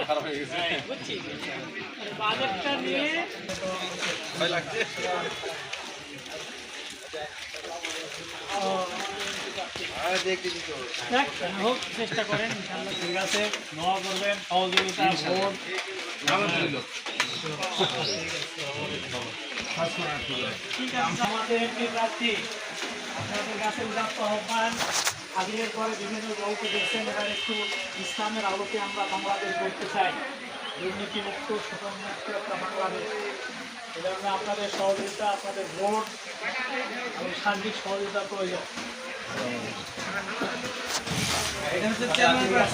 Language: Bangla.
খারাপ হয়ে গেছে বাজেটটা নিয়ে ভয় লাগছে। চেষ্টা করেন ইনশাআল্লাহ ঠিক আছে। দোয়া করবেন, সহযোগিতা ভোট ঠিক আছে। আমাদের এমপি প্রার্থী আপনাদের কাছে উদাত্ত আহ্বান। আজকের পরে বিভিন্ন দলকে দেখছেন, এবার একটু ইসলামের আলোকে আমরা বাংলাদেশ করতে চাই, দুর্নীতিমুক্ত সুগমমুক্ত একটা বাংলাদেশ। এই জন্য আপনাদের সহযোগিতা, আপনাদের ভোট এবং সার্বিক সহযোগিতা প্রয়োজন। এটা হচ্ছে চেয়ারম্যান।